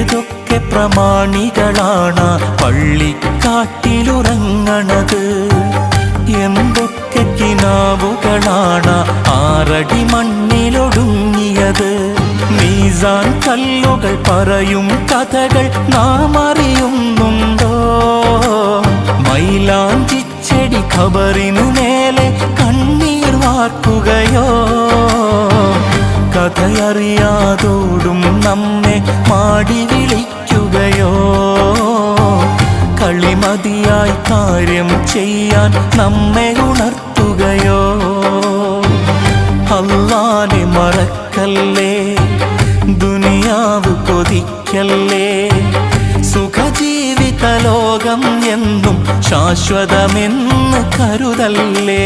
ഏതൊക്കെ പ്രമാണികളാണ് പള്ളിക്കാട്ടിലുറങ്ങണത്? എന്തൊക്കെ കിനാവുകളാണ് 6 അടി മണ്ണിലൊടുങ്ങിയത്? മീസാൻ കല്ലുകൾ പറയും കഥകൾ നാം അറിയുന്നുണ്ടോ? മൈലാഞ്ചിച്ചെടി ഖബറിനു മേലെ കണ്ണീർ വാർക്കുകയോ? കഥയറിയാതോടും നമ്മെ മാടി വിളിക്കുകയോ? കളിമതിയായി കാര്യം ചെയ്യാൻ നമ്മെ ഉണർത്തുകയോ? അല്ലാഹനെ മറക്കല്ലേ, ദുനിയാവ് കൊതിക്കല്ലേ, സുഖജീവിത ലോകം എന്നും ശാശ്വതമെന്ന് കരുതല്ലേ.